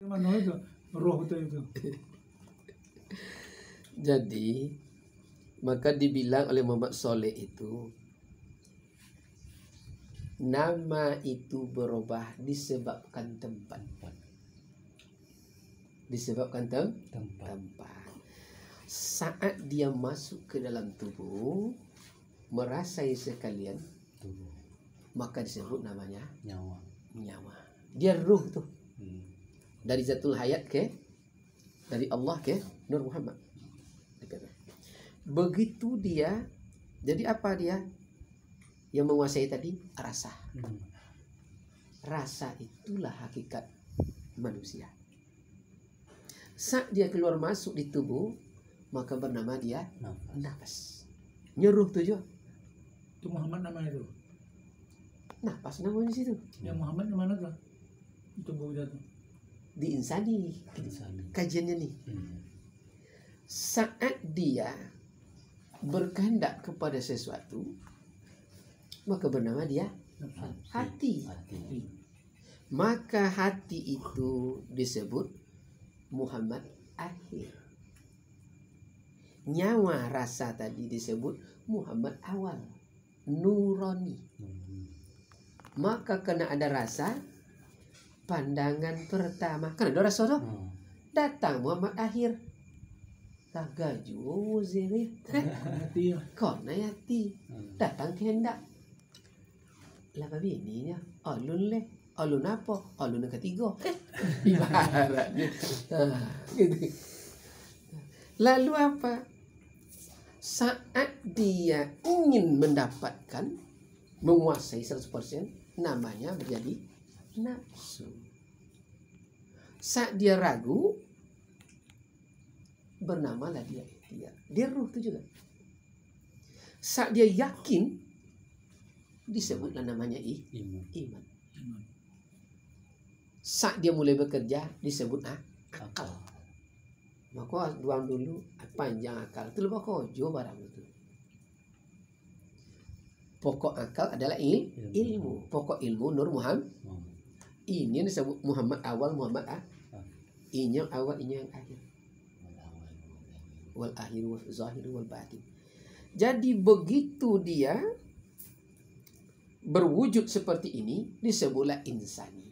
Mana itu roh itu. Jadi maka dibilang oleh Muhammad Saleh itu, nama itu berubah disebabkan tempat. Disebabkan tempat. Saat dia masuk ke dalam tubuh, merasai sekalian tubuh, maka disebut namanya nyawa. Dia ruh tuh. Dari Zatul Hayat dari Allah ke Nur Muhammad. Begitu dia, jadi apa dia yang menguasai tadi? Rasa. Rasa itulah hakikat manusia. Saat dia keluar masuk di tubuh, maka bernama dia nafas. Nyeruh tuh juga. Itu Muhammad namanya itu. Nafas namanya situ. Yang Muhammad mana tuh? Itu buku itu. Di insani. Kajiannya nih. Saat dia berkehendak kepada sesuatu, maka bernama dia hati. Maka hati itu disebut Muhammad akhir. Nyawa rasa tadi disebut Muhammad awal, nurani. Maka kena ada rasa, pandangan pertama, kan ada rasa tuh. Datang Muhammad akhir. Tagaju zirih. Kona yati. Datang kehendak. Lah bininya, alun leh. Alun apa? Alun yang ketiga. Ibaratnya. Gitu. Lalu apa? Saat dia ingin mendapatkan, menguasai 100%, namanya menjadi nafsu. Saat dia ragu, bernamalah dia ikhtiar. Dia ruh itu juga. Saat dia yakin, disebutlah namanya iman. Saat dia mulai bekerja, disebut akal. Maka duang dulu panjang akal. Itu lupa kojo barang itu. Pokok akal adalah ilmu. Pokok ilmu Nur Muhammad. Ini disebut Muhammad awal, Muhammad ini yang awal, ini yang akhir. Wal akhir wal zahir wal batin. Jadi begitu dia berwujud seperti ini, disebutlah insani.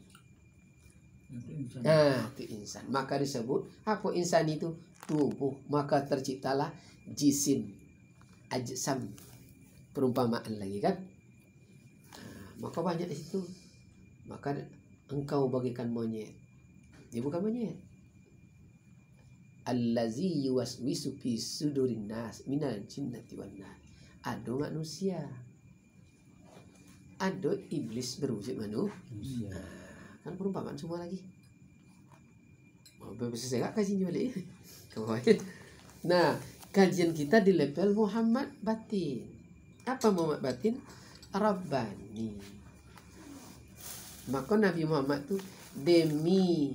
Nah, itu insan. Maka disebut apa insan itu? Tubuh. Maka terciptalah jisim, ajsam. Perumpamaan lagi kan? Maka banyak di situ. Maka engkau bagikan monyet. Dia bukan monyet. Allazi yuwaswisu fi sudurin nas minal jinnati wan nas. Ada manusia. Ada iblis berwujud manusia. Kan perumpamaan semua lagi. Bisa saya kajian balik. Nah, kajian kita di level Muhammad batin. Apa Muhammad batin? Rabbani. Maka Nabi Muhammad itu demi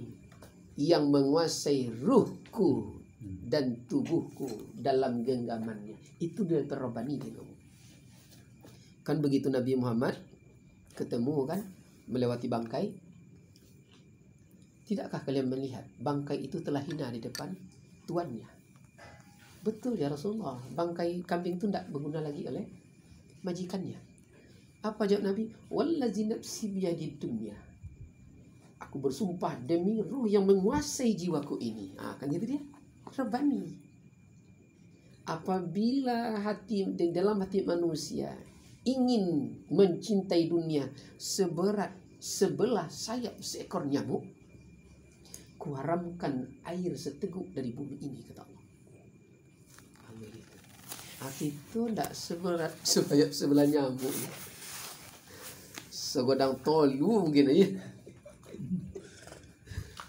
yang menguasai ruhku dan tubuhku dalam genggamannya. Itu di level Rabbani dia. Kan begitu Nabi Muhammad ketemu kan melewati bangkai. Tidakkah kalian melihat bangkai itu telah hina di depan tuannya? Betul ya Rasulullah. Bangkai kambing itu tidak berguna lagi oleh majikannya. Apa jawab Nabi? Wallazi nafsi biyadid dunya. Aku bersumpah demi ruh yang menguasai jiwaku ini. Kan gitu dia. Rabbani. Apabila hati dalam hati manusia ingin mencintai dunia seberat sebelah sayap seekor nyamuk, kuharamkan air seteguk dari bumi ini, kata Allah. Hati itu tidak seberat sayap sebelah nyamuk. Segodang tolu mungkin aja.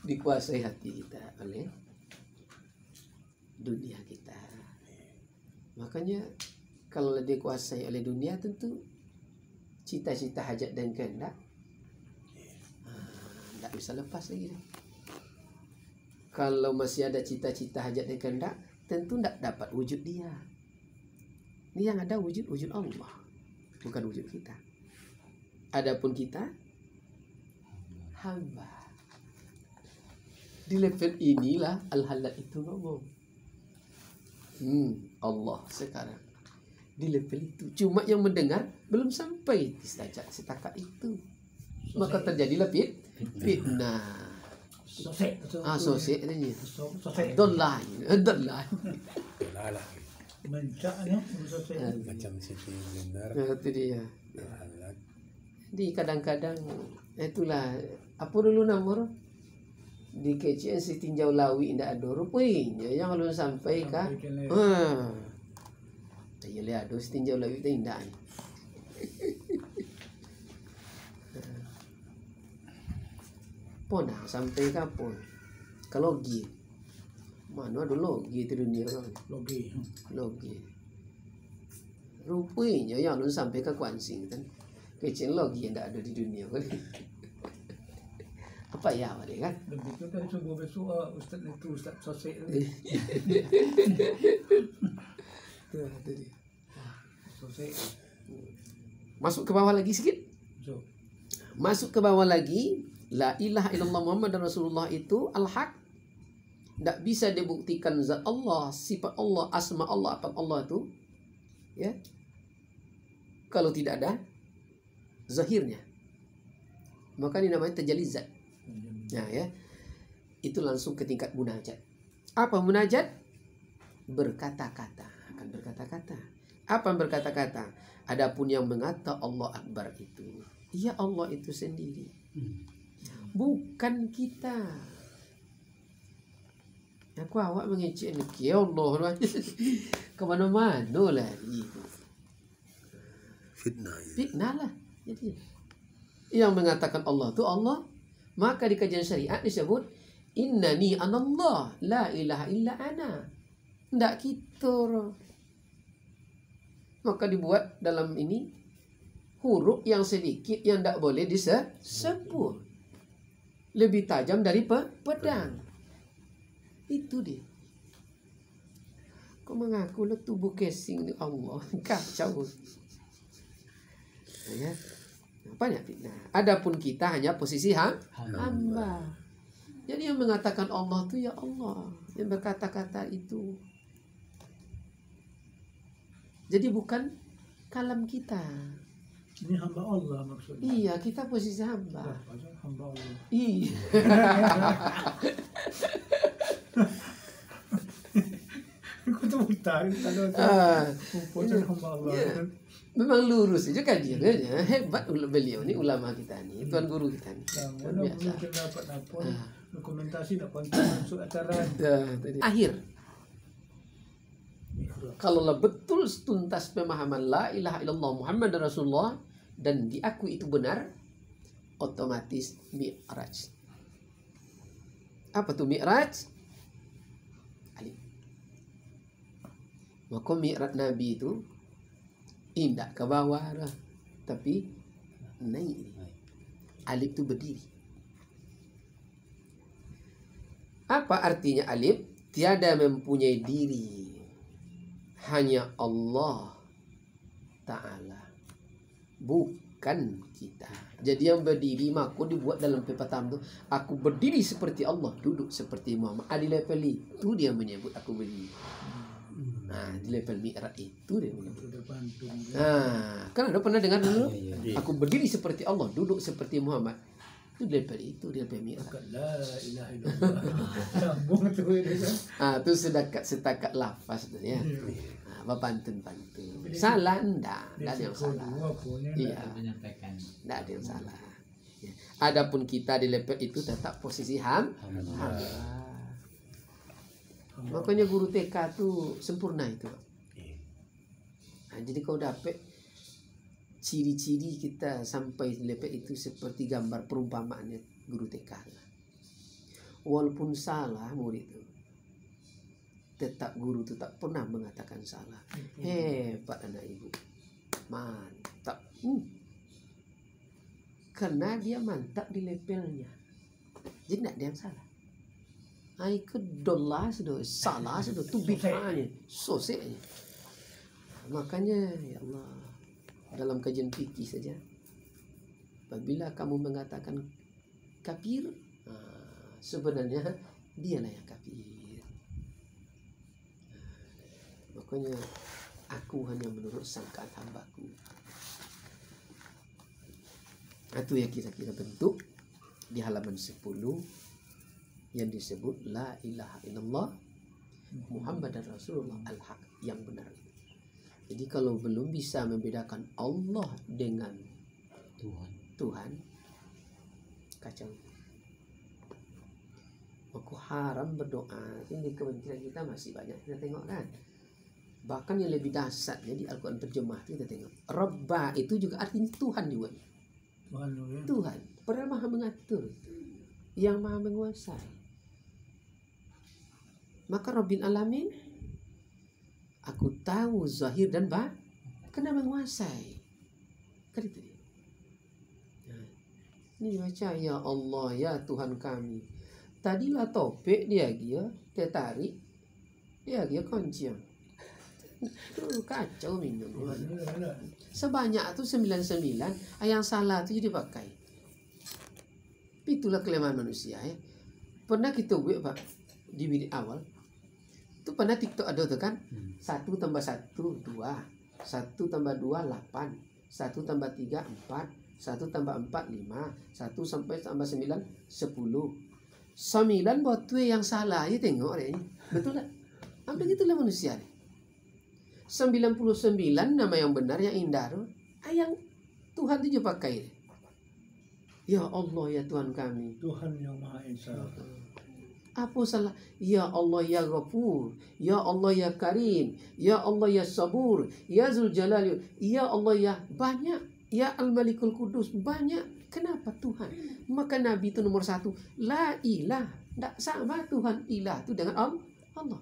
Dikuasai hati kita oleh dunia kita. Makanya kalau dikuasai oleh dunia, tentu cita-cita hajat dan kehendak tidak bisa lepas lagi. Kalau masih ada cita-cita hajat dan kehendak, tentu tidak dapat wujud dia. Ini yang ada wujud Allah, bukan wujud kita. Adapun kita hamba. Di level inilah Al-Hallaj itu ngomong. Allah sekarang di level itu. Cuma yang mendengar belum sampai di setakat itu. Maka terjadilah fitnah. Sosek. Sosek ini. Sosek. Dollah. Lah Mencaknya sosek. macam Siti Jenar. Itu dia. Al-Hallaj. Di kadang-kadang itulah apa dulu nama di KCN si tinjau lawi indah ada rupanya yang belum sampai kah? Ya lihat ada si tinjau lawi itu indah. Pona sampai kapan? Kalau logi mana ada logi di dunia kan? Logi. Logi. Rupanya yang belum sampai ke Kuansing kan? Kecil logi yang tidak ada di dunia kan? Apa ya mereka kan? Lebih tu kan cuba besok ustaz itu ustaz sosek tu. Itu dia. Sosek. Masuk ke bawah lagi sikit. So, Masuk ke bawah lagi. La ilaha illallah Muhammad dan Rasulullah itu al-haq. Tak bisa dibuktikan zat Allah, sifat Allah, asma Allah, apa Allah itu. Ya. Kalau tidak ada zahirnya. Maka ini namanya tajalli zat. Nah ya. Itu langsung ke tingkat munajat. Apa munajat? Berkata-kata. Akan berkata-kata. Apa yang berkata-kata? Adapun yang mengata Allah Akbar itu, ya Allah itu sendiri. Bukan kita. Aku awak mengecek ni, ya Allah. Kemana-mana lah itu. Fitnah. Fitnah lah. Jadi, yang mengatakan Allah itu Allah, maka di kajian syariat disebut innani anallah la ilaha illa ana. Tidak kita. Maka dibuat dalam ini huruf yang sedikit yang tidak boleh disebut. Lebih tajam dari pedang. Itu dia. Kau mengaku lah tubuh casing ni Allah. Kacau. Ya. Banyak fitnah. Adapun kita hanya posisi hamba. Jadi yang mengatakan Allah itu ya Allah. Yang berkata-kata itu. Jadi bukan kalam kita. ini hamba Allah maksudnya. Iya, kita posisi hamba. Hamba Allah. Iya. Aku tu tahu kalau pun hamba Allah. Ya. Memang lurus saja kajiannya. Hebat beliau ni, ulama kita ni, tuan guru kita ni. Luar Mana biasa. belum kena dapat apa. Dokumentasi nak kontak masuk acara. Akhir. Kalaulah betul tuntas pemahaman la ilaha illallah Muhammad Rasulullah dan diakui itu benar, otomatis mi'raj. Apa tuh mi'raj? Alif. Maka mi'raj Nabi itu indah ke bawah lah, tapi naik. Alif itu berdiri. Apa artinya alif? Tiada mempunyai diri. Hanya Allah Ta'ala, bukan kita. Jadi yang berdiri maka dibuat dalam pepatah itu, aku berdiri seperti Allah, duduk seperti Muhammad. Di level itu dia menyebut aku berdiri. Nah, di level mi'raj itu dia menyebut. Nah, kan ada pernah dengar dulu? Aku berdiri seperti Allah, duduk seperti Muhammad. Itu level itu dia level mi'raj. La ilaha illallah. Sambung tu dia. Itu setakat lafaz tu ya. Pantun-pantun. Salah enggak ada yang salah. Iya. Menyampaikan. Enggak ada yang salah. Ya. Adapun kita di level itu tetap posisi hamba. Makanya guru TK tuh sempurna itu. Nah, jadi kau dapat ciri-ciri kita sampai di level itu seperti gambar perumpamaannya guru TK. Walaupun salah murid itu, tetap guru itu tak pernah mengatakan salah. Hebat anak ibu, mantap. Karena dia mantap di levelnya, jadi tidak ada yang salah. Ai kedolah sudah salah sudah tu bid'ahnya, soseknya. Makanya ya Allah, dalam kajian fikih saja, apabila kamu mengatakan kafir, sebenarnya dialah yang kafir. Makanya aku hanya menurut sangkaan hambaku. Itu yang kira-kira bentuk di halaman 10 yang disebut la ilaha illallah Muhammadar Rasulullah al-haq, yang benar. Jadi kalau belum bisa membedakan Allah dengan Tuhan, kacau. Aku haram berdoa. Ini di kementerian kita masih banyak kita tengok kan. Bahkan yang lebih dasarnya di Al-Quran terjemah itu kita tengok. Rabba itu juga artinya Tuhan juga. Tuhan. Padahal maha mengatur. Yang maha menguasai. Maka Rabbil Alamin, aku tahu zahir dan kena menguasai. Kan itu dia. Nah, ini baca ya Allah ya Tuhan kami. Tadilah topik dia tertarik. Dia konciang. Kacau minum. Sebanyak tu 99, yang salah tu jadi pakai. Itulah kelemahan manusia ya. Pernah kita buat Pak di bilik awal. Tu pernah TikTok ada tu kan? 1 tambah 1 2, 1 tambah 2 8, 1 tambah 3 4, 1 tambah 4 5, 1 sampai tambah 9 10. 9 buat tu yang salah ya, tengok deh ini. Betul tak? Begitulah manusia nih. 99 nama yang benar, yang indah tu, yang Tuhan tu juga pakai. Ya Allah ya Tuhan kami. Tuhan yang Maha Esa. Apa salah? Ya Allah ya Ghafur, ya Allah ya Karim, ya Allah ya Sabur, ya Zul Jalali, ya Allah ya banyak, ya Al-Malikul Kudus banyak. Kenapa Tuhan? Maka Nabi itu nomor 1. La ilah. Tak sama Tuhan ilah itu dengan Allah.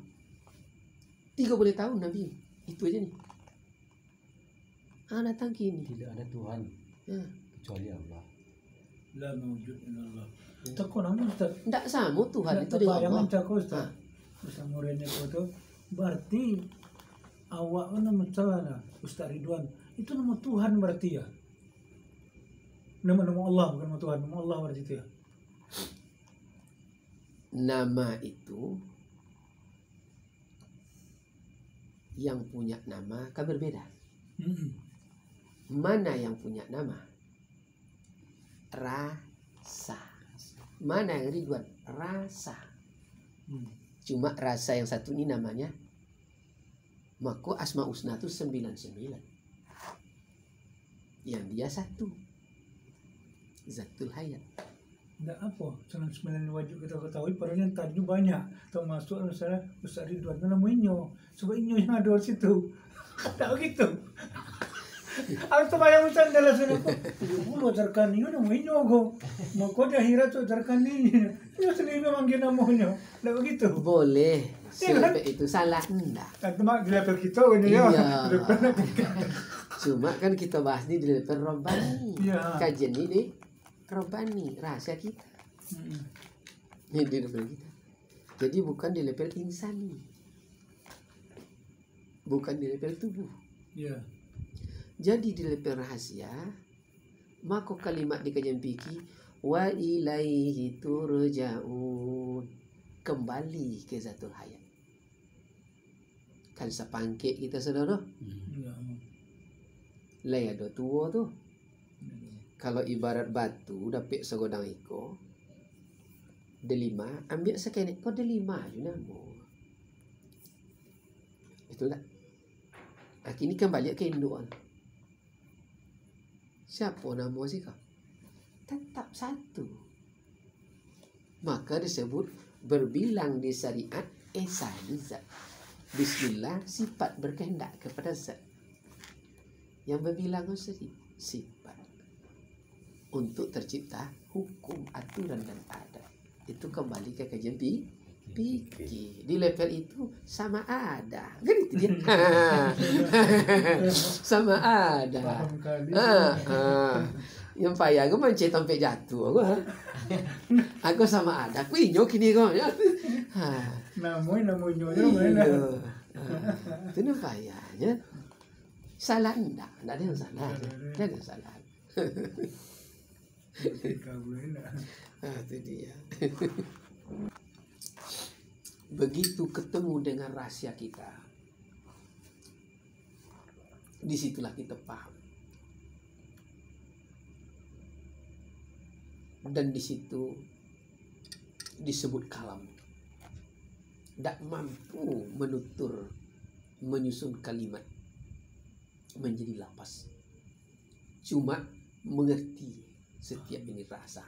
30 tahun Nabi. Itu aja nih. Datang kini. Tidak ada Tuhan kecuali Allah. La mawjud illallah. Tako namun Ustaz. Tak sama Tuhan itu dengan Allah. Bayangan tako Ustaz. Bersama Rene itu berarti awak nama celana Ustaz Ridwan. Itu nama Tuhan berarti ya. Nama Allah bukan nama Tuhan, nama Allah berarti itu ya. Nama itu yang punya nama kan berbeda. Mana yang punya nama? Rasa. Mana yang Ridwan? Rasa. Cuma rasa yang satu ini namanya, maka Asma Husna itu 99. Yang dia satu. Zatul Hayat. Enggak apa, 99 wajib kita ketahui, padahal yang tadi banyak. Termasuk misalnya Ustaz Ridwan itu nama Inyo. Sebab Inyo yang ada di situ. Tak begitu. Aku terbayang Ustaz dalam sana kok. 70 ajarkan Inyo nama Inyo kok. Maka di akhirat tu ajarkan Inyo. Inyo sendiri memanggil namanya. Tak begitu. Boleh. Sampai itu salah enggak? Teman di level kita ini ya. Cuma kan kita bahas ini di level Robbani. Iya. Kajian ini di Robbani, rahasia kita. Ini di level kita. Jadi bukan di level insani. Bukan di level tubuh. Iya. Jadi di level rahasia, maka kalimat di kajian fikih wa ilaihi turja'un, kembali ke Zatul Hayat. Kan sepangkit kita saudara. Iya. Lah ada tua tu. Kalau ibarat batu dapat segodang iko, delima ambil sekenek kau delima aja nama. Betul tak? Kini kembali ke induan. Siapa nama sih kau? Tetap satu. Maka disebut berbilang di syariat esani zat. Bismillah sifat berkehendak kepada zat. Yang berbilang sifat. Untuk tercipta hukum, aturan dan adat. Itu kembali ke kajian fikih. Di level itu sama ada. Kan itu dia. Sama ada. Paham kali. Yang payah aku mancing sampai jatuh aku. Aku sama ada. Aku inyo kini kok. Namanya Itu yang payahnya. Salah enggak ada yang salah. Tidak ada yang salah. Itu dia. begitu ketemu dengan rahasia kita, disitulah kita paham. Dan di situ disebut kalam. Tidak mampu menyusun kalimat menjadi lapas. Cuma mengerti setiap ini rasa,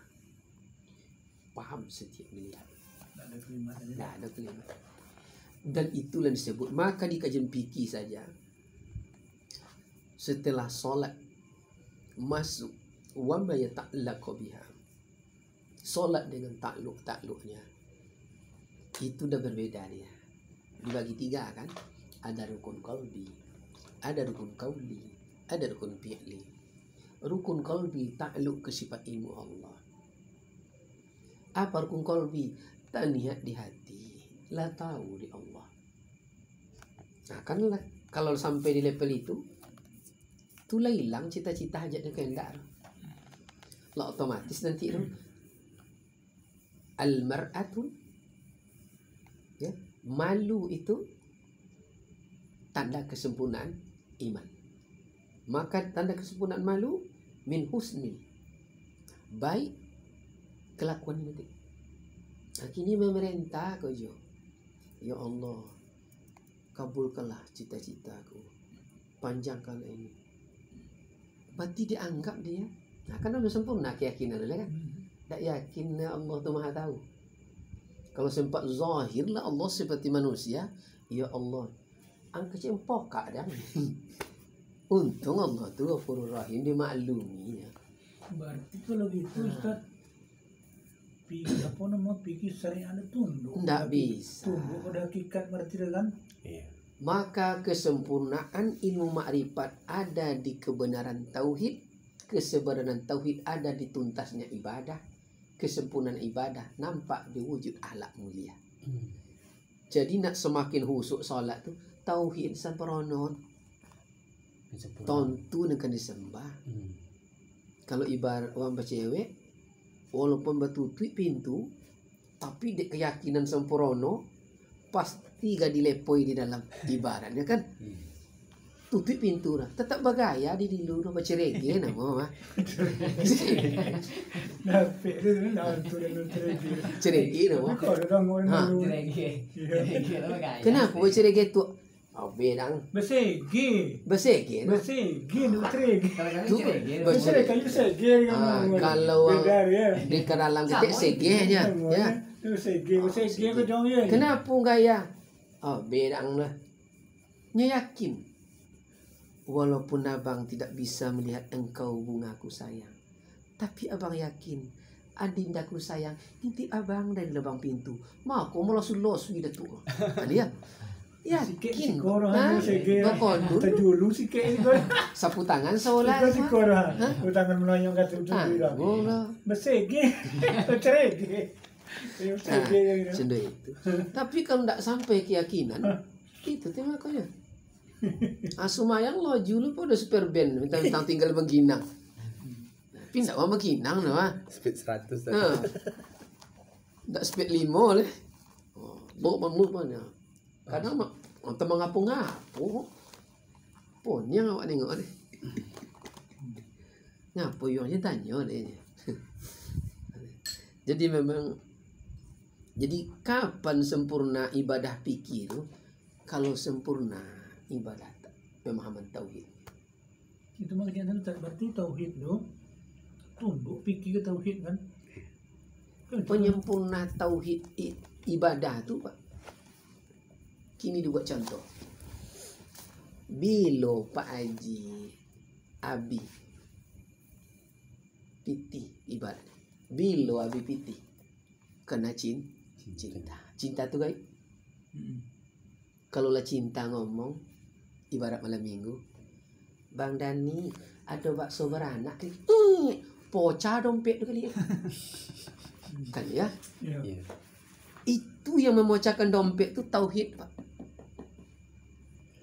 paham setiap melihat. Tidak ada kalimat. Dan itulah disebut. Maka di kajian fikih saja, setelah solat masuk wa ma yata'allaqu biha, solat dengan takluk-takluknya, itu udah berbeda dia. Dibagi tiga kan, ada rukun qalbi, ada rukun qauli, ada rukun fi'li. Rukun qalbi takluk ke sifat ilmu Allah. Apa rukun qalbi? Tak niat di hati, lah tahu di Allah. Nah kan kalau sampai di level itu, itulah hilang cita-cita hajatnya kehendak. Lah otomatis nanti itu al-mar'atu, ya, malu itu tanda kesempurnaan iman. Maka tanda kesempurnaan malu min husni, baik kelakuan nanti. Nah, kini memerintah kau jo, ya Allah, kabulkanlah cita-citaku, panjangkanlah ini. Berarti dianggap dia, nah kan udah sempurna keyakinan kan? Tak yakin Allah tu maha tahu. Kalau sempat zahir lah Allah seperti manusia, ya Allah, angka cempok kak dah. Untung Allah tu Ghafurur Rahim, dia makluminya. Berarti kalau gitu Ustaz, pikir syariat ada tunduk. Tidak bisa. Tunduk pada hakikat berarti kan? Iya. Maka kesempurnaan ilmu makrifat ada di kebenaran tauhid, kesebenaran tauhid ada di tuntasnya ibadah, kesempurnaan ibadah nampak di wujud akhlak mulia. Jadi nak semakin husuk solat tu tauhid sempurna, tontu dengan disembah. Kalau ibarat orang bercewek, walaupun bertutup pintu, tapi dek keyakinan sempurna, pasti gak dilepoi di dalam ibaratnya kan. Tutup pintu lah, tetap bergaya di dulu bercerege nama mah. Nape tu nak tu dan teregi. Cerege nama. Kau dah ngomong Ha. dulu. Kenapa bercerege tu? Oh bedang Besegi. bersege. Besegi nu teregi. Tu Besegi kayu segi kan. kalau Bedar ya. di dalam ketik segehnya ya. Besegi ke dong ya. Kenapa gaya? Oh bedang lah. Nya yakin. Walaupun abang tidak bisa melihat engkau bungaku sayang, tapi abang yakin adindaku sayang ngintip abang dari lubang pintu. Maka mau los gitu tu. Dia yakin. Korang segi. Bakon Dulu sikit ni kau. sapu tangan solat. Kau korang. Kau tangan melayang kat tu dah. Bola. Besegi. Teregi. Besegi yang Cendera itu. Tapi kalau tidak sampai keyakinan, itu temakannya. Sumayang lo julu pun udah super band, tentang tinggal mengginang. Tapi tidak mau mengginang lah. Speed 100 tadi. Tidak speed 5 leh. Bawa mamut mana? Kadang mak teman ngapu-ngapu. Punya awak tengok ni. Ngapu yang je tanya dia. Jadi memang, jadi kapan sempurna ibadah fikih tu? Kalau sempurna ibadah pemahaman tauhid. itu maknanya tak berarti tauhid tu tunduk fikir ke tauhid kan? Penyempurna tauhid ibadah tu Pak. Kini dibuat contoh. Bila Pak Haji Abi piti ibadah. Bila Abi piti kena cinta. Cinta tu guys. Kalau lah cinta ngomong ibarat malam minggu, Bang Dani ada bakso beranak ni, pocah dompet tu kali ya. Kan ya? Ya. Iya. Itu yang memecahkan dompet tu tauhid Pak.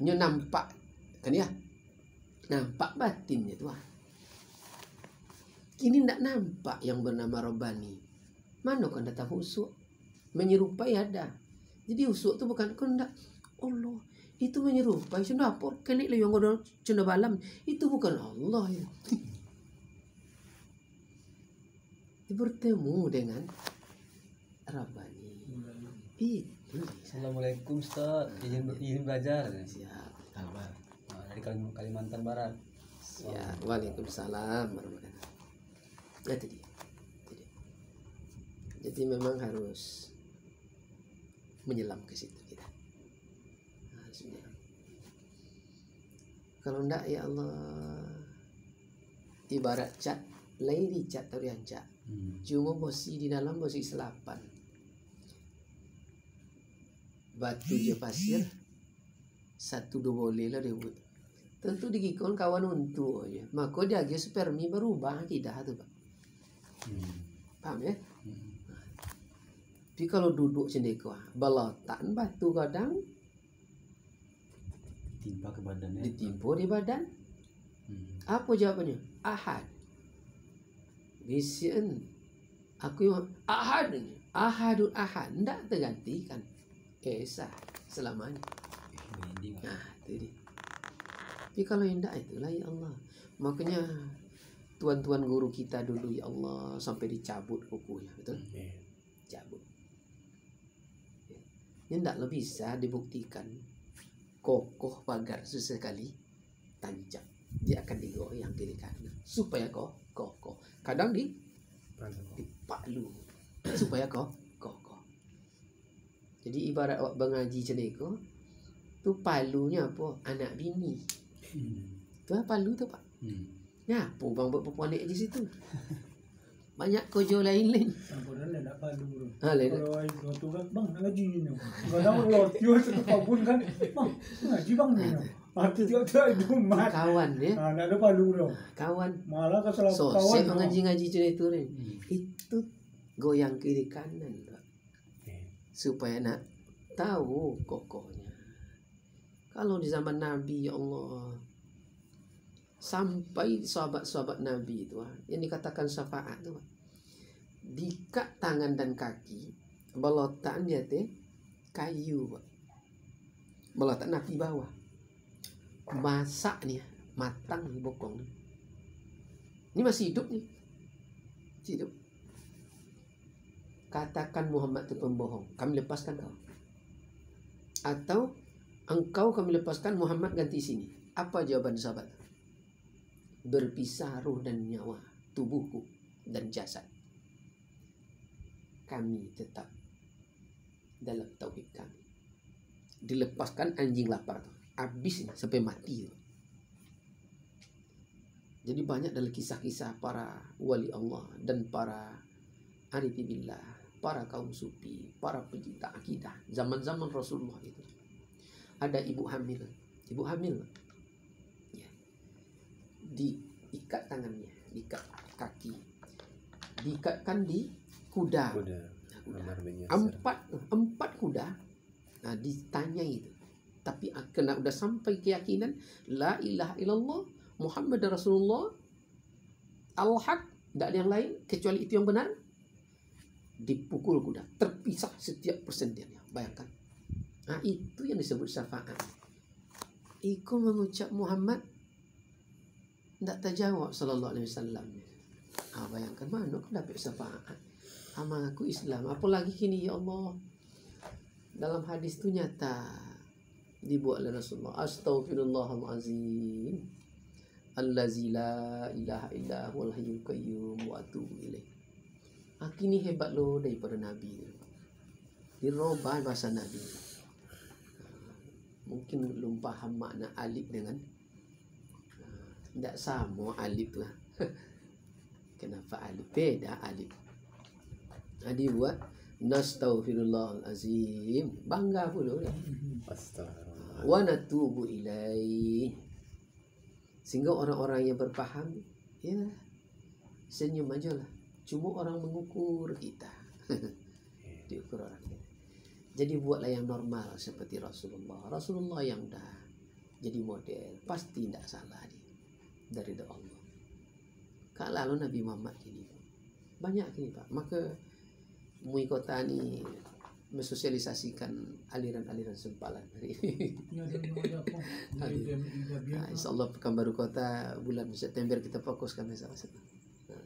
Nya nampak kan ya? Nampak batinnya tu. Kini tak nampak yang bernama Rabbani. Mana kan datang husuk? Menyerupai ada. Jadi usuk tu bukan kehendak Allah. Itu menyerupai cunda por kenik le yang ngono cunda balam. Itu bukan Allah ya. Dia bertemu dengan Rabbani. Itu Assalamualaikum Ustaz, izin belajar. siap. Kabar. Dari Kalimantan Barat. Ya, waalaikumsalam warahmatullahi wabarakatuh. Itu dia. Jadi memang harus menyelam ke situ kita. Harus menyelam. Kalau enggak ya Allah, ibarat cat, lain di cat atau yang cat. Cuma bosi di dalam bosi selapan. Batu je pasir, satu dua boleh lah dia buat. Tentu digikon kawan untuk aja. Maka dia agak spermi berubah akidah tu Pak. Paham ya? Tapi kalau duduk sendiri balatan batu kadang Timpa ke badannya. ditimpa di badan. Apa jawabannya? Ahad. Bisian. Aku yang ahad. Ahadun ahad. Tidak tergantikan. Esa selamanya. Nah, itu dia. Tapi kalau yang tidak itulah ya Allah. Makanya tuan-tuan guru kita dulu ya Allah sampai dicabut kukunya, betul? Cabut. Ini tidak bisa dibuktikan kokoh pagar sesekali tancap. Dia akan digoyang kiri kanan supaya kokoh. Kadang dipalu supaya kokoh. Jadi ibarat awak mengaji ceneko tu palunya apa? Anak bini. Tu palu tu Pak. Nyapu bang buat perempuan di situ. Banyak kojo lain-lain. Sampai dah nak palu bro. Lain. Kalau itu tu kan bang nak ngaji ni. Kadang lotio satu kabun kan. Bang ngaji bang ni. Arti dia tu itu mat. Kawan ya. Nak ada palu bro. Kawan. Malah kalau salah So, kawan. saya mengaji-ngaji cerita ni. Itu goyang kiri kanan Pak. Supaya nak tahu kokohnya. Kalau di zaman Nabi ya Allah, sampai sahabat-sahabat Nabi itu yang dikatakan syafaat itu diikat tangan dan kaki, balotan dia teh kayu Pak. Balotan Nabi bawah. Masak nih, matang nih bokong nih. Ini masih hidup nih. Masih hidup. Katakan Muhammad itu pembohong, kami lepaskan kau. Atau engkau kami lepaskan, Muhammad ganti sini. Apa jawaban sahabat? Berpisah ruh dan nyawa, tubuhku dan jasad. Kami tetap dalam tauhid kami. Dilepaskan anjing lapar tuh. Habis ini sampai mati tuh. Jadi banyak dalam kisah-kisah para wali Allah dan para arifi billah, para kaum sufi, para pencinta akidah zaman-zaman Rasulullah itu. Ada ibu hamil. Ibu hamil. Ya. Diikat tangannya, diikat kaki. Diikatkan di kuda. Empat kuda. Nah, ditanya itu. Tapi kena udah sampai keyakinan la ilaha illallah Muhammad Rasulullah al-haq, tidak ada yang lain kecuali itu yang benar. Dipukul kuda, terpisah setiap persendiannya. Bayangkan. Nah, itu yang disebut syafaat. Iku mengucap Muhammad tidak terjawab sallallahu alaihi wasallam. Bayangkan mana aku dapat syafaat. Ama aku Islam. Apalagi kini ya Allah. Dalam hadis itu nyata dibuat oleh Rasulullah. Astaghfirullahalazim. Allazi la ilaha illa huwal hayyul qayyum wa atubu ilaih. Ini hebat loh daripada Nabi. Dirubah bahasa Nabi. Mungkin belum paham makna alif dengan tidak sama alif lah. Kenapa alif? Beda alif. Jadi buat nastaghfirullahalazim. Bangga pula ya. Astagfirullah. Wa natubu ilaih. Sehingga orang-orang yang berpaham ya senyum aja lah. Cuma orang mengukur kita. Diukur orang kita. Jadi buatlah yang normal seperti Rasulullah. Rasulullah yang dah jadi model. Pasti tidak salah dia. Dari Allah. Kalau Nabi Muhammad ini banyak ini Pak. Maka mui kota ni mensosialisasikan aliran-aliran sempalan hari ini. Ya, dan ada apa? Nah, insya Allah Pekanbaru Kota bulan September kita fokuskan sama-sama. Nah,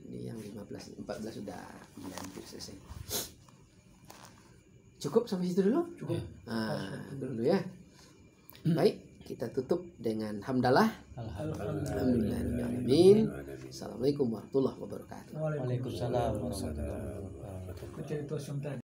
ini yang 14 sudah hampir selesai. Cukup sampai situ dulu? Cukup. Nah, dulu ya. Baik, kita tutup dengan hamdalah. Alhamdulillahirrahmanirrahim. Assalamualaikum warahmatullahi wabarakatuh. Waalaikumsalam warahmatullahi wabarakatuh. Kita itu tadi.